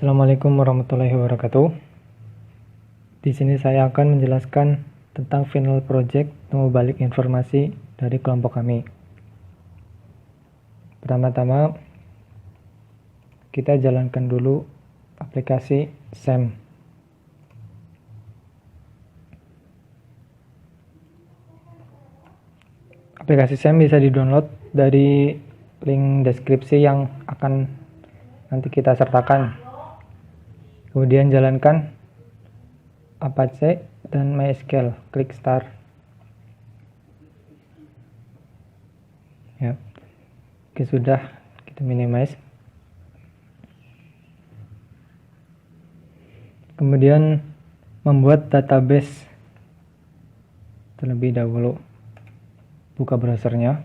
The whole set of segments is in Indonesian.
Assalamualaikum warahmatullahi wabarakatuh. Di sini saya akan menjelaskan tentang final project temu balik informasi dari kelompok kami. Pertama-tama kita jalankan dulu aplikasi SAM. Aplikasi SAM bisa di-download dari link deskripsi yang akan nanti kita sertakan. Kemudian jalankan Apache dan MySQL, klik Start. Ya. Oke, sudah, kita minimize. Kemudian membuat database terlebih dahulu. Buka browsernya.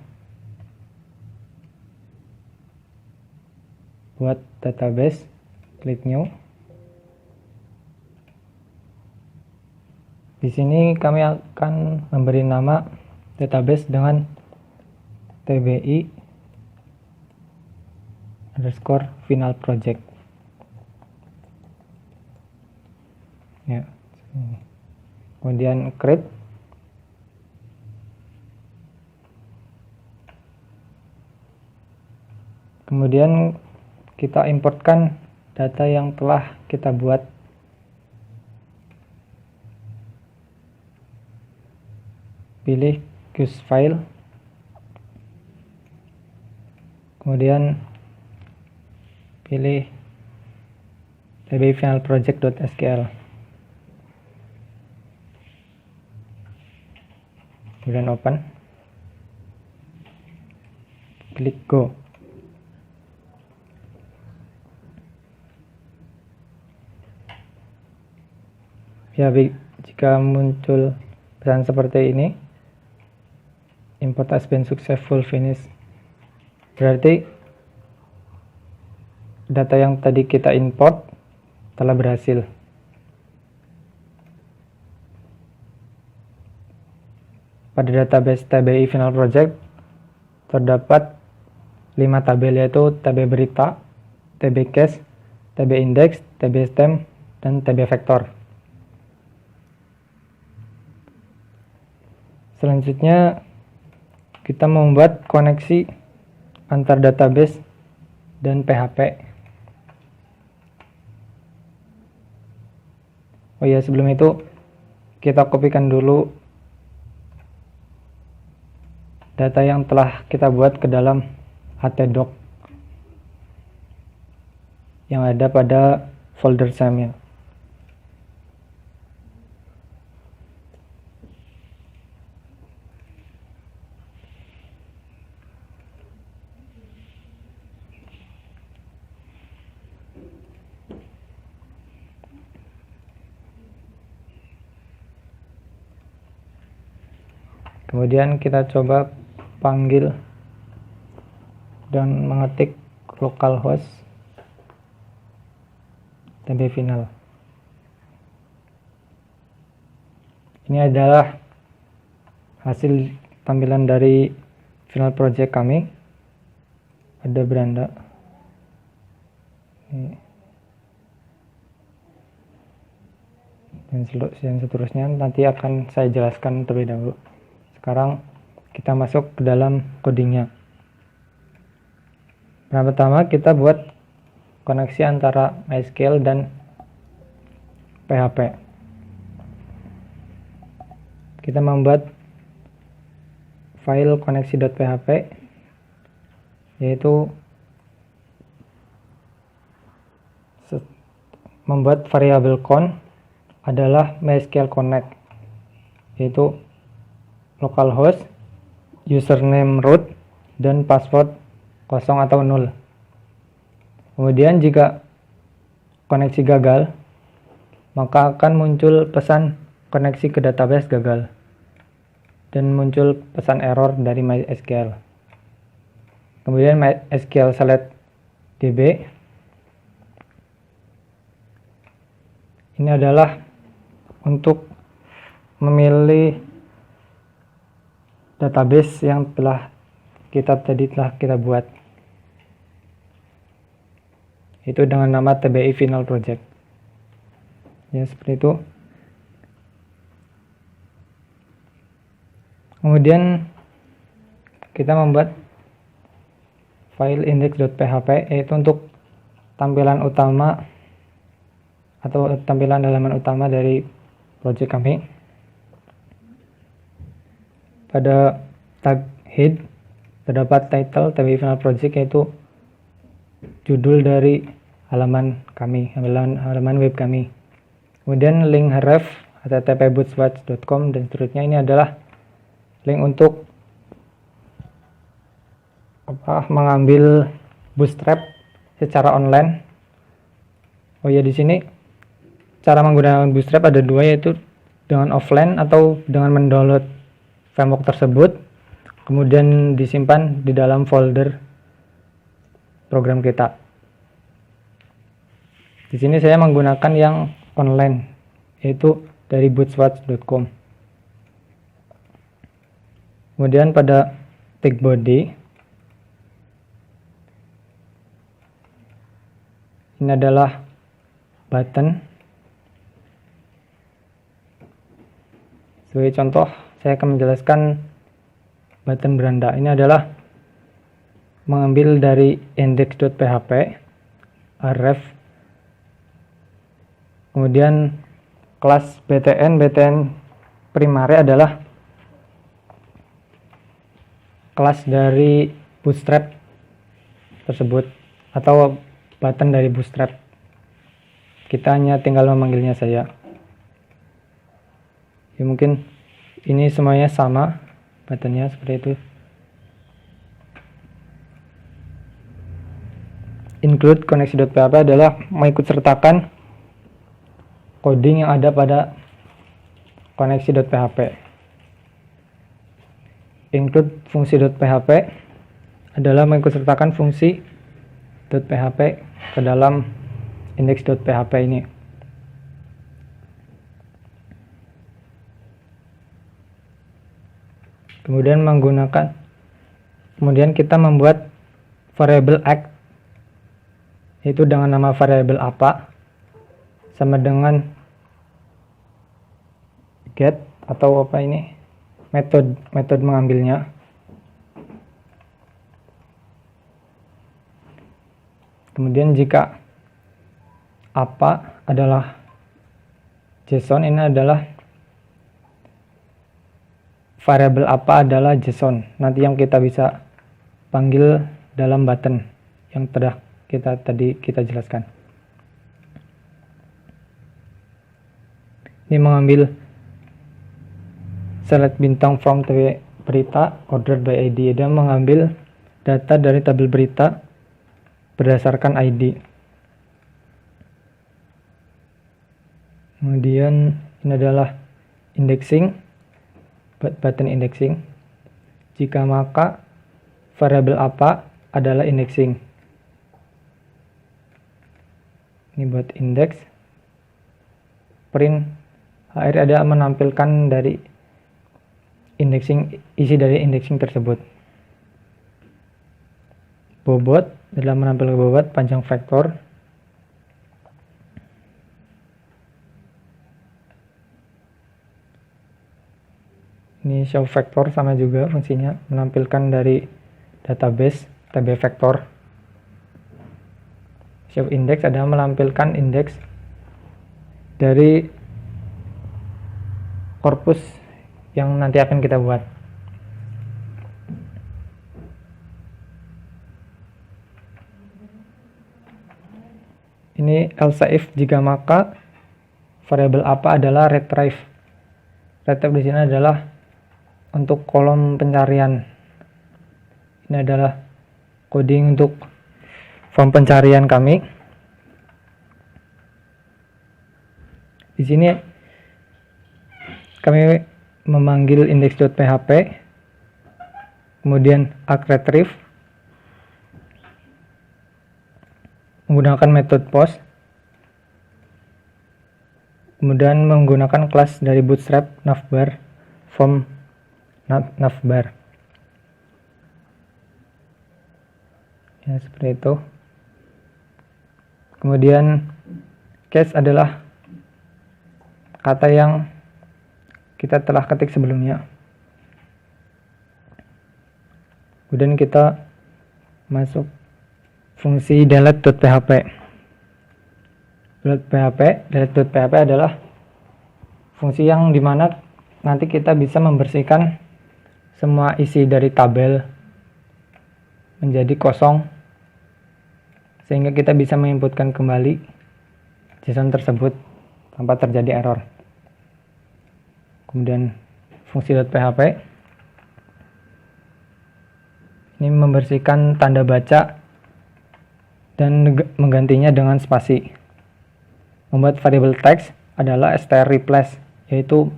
Buat database, klik New. Di sini kami akan memberi nama database dengan tbi underscore final project. Ya. Kemudian create. Kemudian kita importkan data yang telah kita buat. Pilih use file, kemudian pilih tbi-finalproject.sql, kemudian open, klik go. Ya, jika muncul pesan seperti ini, import has been successful finish, berarti data yang tadi kita import telah berhasil. Pada database TBI Final Project terdapat 5 tabel, yaitu TB berita, TB cache, TB index, TB stem, dan TB vektor. Selanjutnya kita membuat koneksi antar database dan PHP. Oh ya, sebelum itu kita kopikan dulu data yang telah kita buat ke dalam htdoc yang ada pada folder SAM-nya. Kemudian kita coba panggil dan mengetik localhost tb final. Ini adalah hasil tampilan dari final project kami. Ada beranda. Dan seterusnya nanti akan saya jelaskan terlebih dahulu. Sekarang kita masuk ke dalam codingnya. Pertama kita buat koneksi antara MySQL dan PHP. Kita membuat file koneksi.php, yaitu membuat variabel count adalah MySQL connect, yaitu localhost, username root, dan password 0 atau 0. Kemudian jika koneksi gagal, maka akan muncul pesan koneksi ke database gagal dan muncul pesan error dari MySQL. Kemudian MySQL select db. Ini adalah untuk memilih database yang telah kita buat, itu dengan nama TBI Final Project. Ya, seperti itu. Kemudian kita membuat file index.php, yaitu untuk tampilan utama atau tampilan halaman utama dari project kami. Pada tag head terdapat title TBI Final Project, yaitu judul dari halaman kami, halaman web kami. Kemudian link href http://bootswatch.com dan seterusnya, ini adalah link untuk mengambil Bootstrap secara online. Oh ya, di sini cara menggunakan Bootstrap ada dua, yaitu dengan offline atau dengan mendownload framework tersebut kemudian disimpan di dalam folder program kita. Di sini saya menggunakan yang online, yaitu dari bootswatch.com. Kemudian pada tag body, ini adalah button. Sebagai contoh, saya akan menjelaskan button beranda. Ini adalah mengambil dari index.php, href, kemudian kelas btn primary adalah kelas dari Bootstrap tersebut atau button dari Bootstrap. Kita hanya tinggal memanggilnya saja. Ya, mungkin ini semuanya sama buttonnya seperti itu. Include koneksi.php adalah mengikut sertakan coding yang ada pada koneksi.php. Include fungsi.php adalah mengikutsertakan fungsi .php ke dalam index.php ini. Kemudian kita membuat variable act, yaitu dengan nama variable apa sama dengan get atau metode mengambilnya. Kemudian jika apa adalah JSON, ini adalah variable apa adalah JSON, nanti yang kita bisa panggil dalam button yang tadi kita jelaskan. Ini mengambil select bintang from tabel berita ordered by ID, dan mengambil data dari tabel berita berdasarkan ID. Kemudian ini adalah indexing, button indexing. Jika maka variable apa adalah indexing. Ini buat index. Print HR ada menampilkan dari isi dari indexing tersebut. Bobot adalah menampilkan bobot panjang vektor. Ini show vektor sama juga fungsinya, menampilkan dari database TB vektor. Show index adalah menampilkan indeks dari korpus yang nanti akan kita buat. Ini else if jika maka variable apa adalah retrieve. Retrieve di sini adalah untuk kolom pencarian. Ini adalah coding untuk form pencarian kami. Di sini kami memanggil index.php, kemudian retrieve menggunakan metode post, kemudian menggunakan kelas dari Bootstrap navbar form navbar. Ya, seperti itu. Kemudian case adalah kata yang kita telah ketik sebelumnya. Kemudian kita masuk fungsi delete.php. Delete.php adalah fungsi yang dimana nanti kita bisa membersihkan semua isi dari tabel menjadi kosong, sehingga kita bisa menginputkan kembali JSON tersebut tanpa terjadi error. Kemudian fungsi .php ini membersihkan tanda baca dan menggantinya dengan spasi. Membuat variabel teks adalah strreplace, yaitu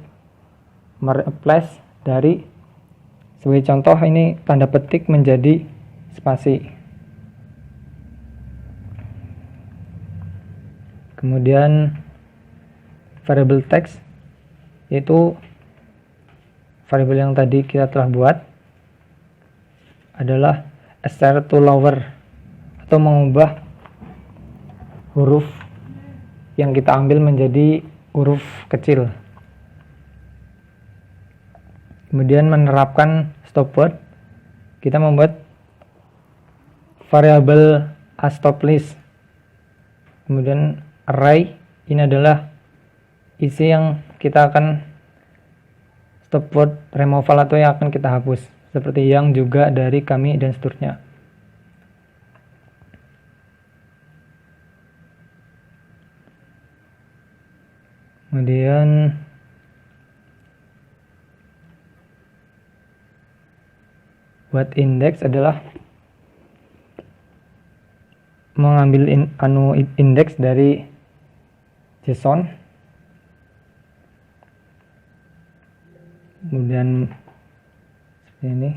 mereplace dari, sebagai contoh ini tanda petik menjadi spasi. Kemudian variabel teks yaitu variabel yang tadi kita telah buat adalah str to lower, atau mengubah huruf yang kita ambil menjadi huruf kecil. Kemudian menerapkan stop word, kita membuat variabel aStopList. Kemudian array ini adalah isi yang kita akan stop word removal atau yang akan kita hapus, seperti yang juga dari kami dan seterusnya. Kemudian buat indeks adalah mengambil indeks dari JSON, kemudian seperti ini,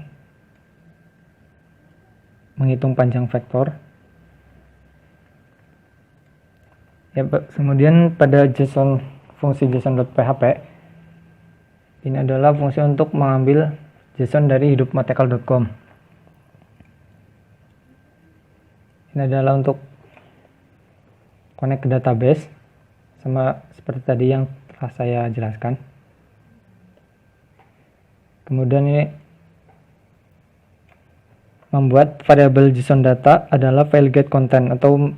menghitung panjang vektor. Ya, kemudian pada JSON, fungsi JSON.php ini adalah fungsi untuk mengambil JSON dari hidupmatekal.com. Ini adalah untuk connect ke database, sama seperti tadi yang telah saya jelaskan. Kemudian ini membuat variabel JSON data adalah file get content, atau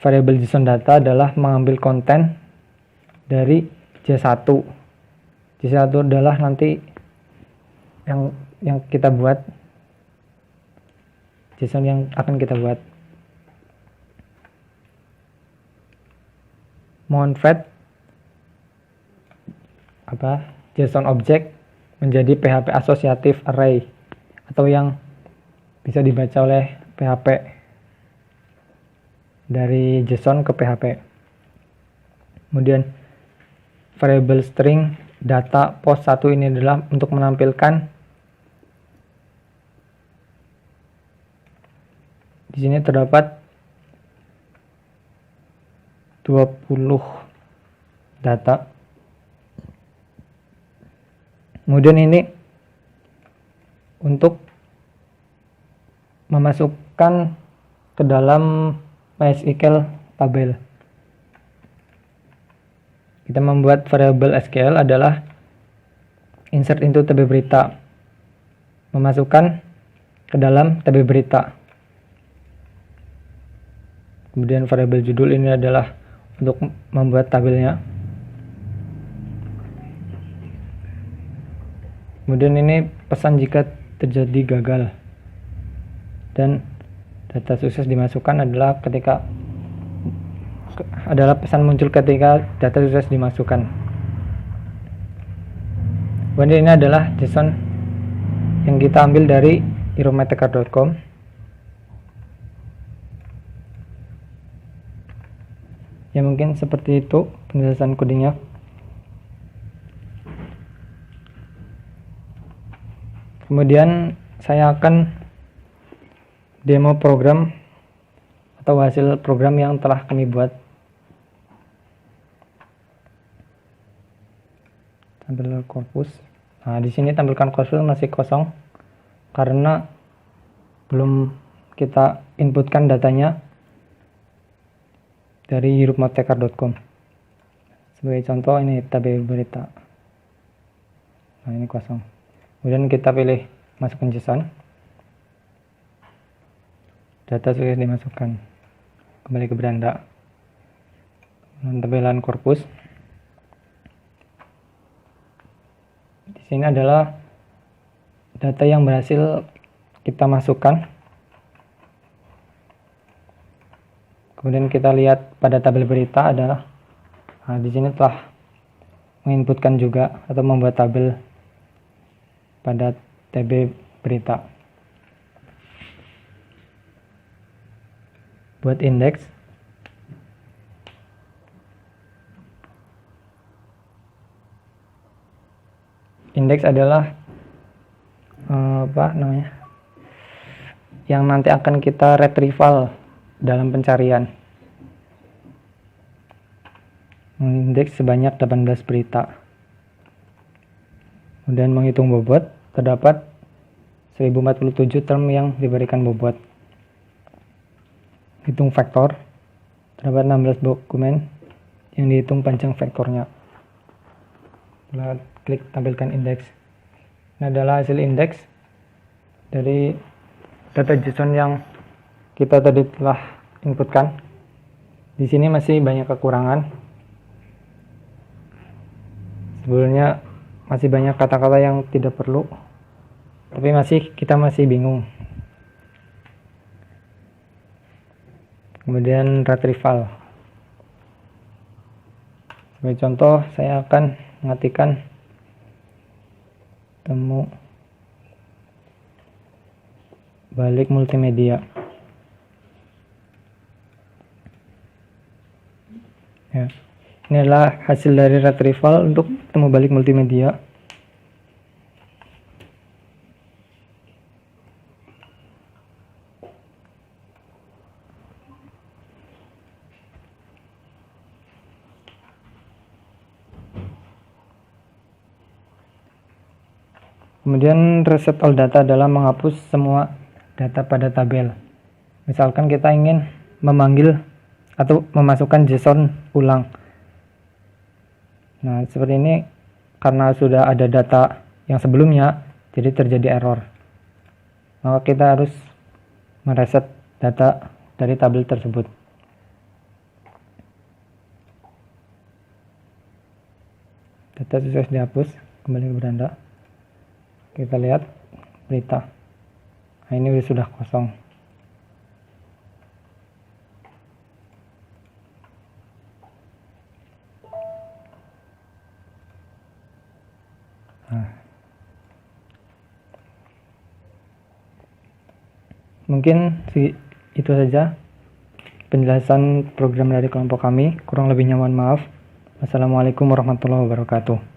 variabel JSON data adalah mengambil konten dari J1. J1 adalah nanti yang kita buat, JSON yang akan kita buat. Convert JSON object menjadi PHP associative array, atau yang bisa dibaca oleh PHP dari JSON ke PHP. Kemudian variabel string data post 1 ini adalah untuk menampilkan, di sini terdapat 20 data. Kemudian ini untuk memasukkan ke dalam MySQL tabel. Kita membuat variabel SQL adalah insert into TB berita, memasukkan ke dalam TB berita. Kemudian variabel judul ini adalah untuk membuat tabelnya. Kemudian ini pesan jika terjadi gagal, dan data sukses dimasukkan adalah pesan muncul ketika data sukses dimasukkan. Kemudian ini adalah JSON yang kita ambil dari hidupmatekal.com. Ya, mungkin seperti itu penjelasan codingnya. Kemudian saya akan demo program atau hasil program yang telah kami buat. Tampil korpus. Nah, di sini tampilkan korpus masih kosong karena belum kita inputkan datanya. dari hirupmotekar.com. Sebagai contoh ini tab berita. Nah, ini kosong. Kemudian kita pilih masukkan JSON. Data sudah dimasukkan. Kembali ke beranda. Tampilan korpus. Di sini adalah data yang berhasil kita masukkan. Kemudian kita lihat pada tabel berita adalah di sini telah menginputkan juga atau membuat tabel pada TB berita. Buat indeks, adalah yang nanti akan kita retrieval dalam pencarian. Indeks sebanyak 18 berita. Kemudian menghitung bobot, terdapat 1047 term yang diberikan bobot. Hitung vektor, terdapat 16 dokumen yang dihitung panjang vektornya. Setelah klik tampilkan indeks. Ini adalah hasil indeks dari data JSON yang kita tadi telah inputkan. Di sini masih banyak kekurangan. Sebenarnya masih banyak kata-kata yang tidak perlu, tapi kita masih bingung. Kemudian retrieval. Sebagai contoh, saya akan mengetikkan temu balik multimedia. Ya. Ini adalah hasil dari retrieval untuk temu balik multimedia. Kemudian reset all data adalah menghapus semua data pada tabel. Misalkan kita ingin memanggil atau memasukkan JSON ulang. Nah, seperti ini karena sudah ada data yang sebelumnya, jadi terjadi error. Maka kita harus mereset data dari tabel tersebut. Data sudah dihapus, kembali ke beranda. Kita lihat berita. Nah, ini sudah kosong. Nah, mungkin itu saja penjelasan program dari kelompok kami. Kurang lebihnya mohon maaf. Wassalamualaikum warahmatullahi wabarakatuh.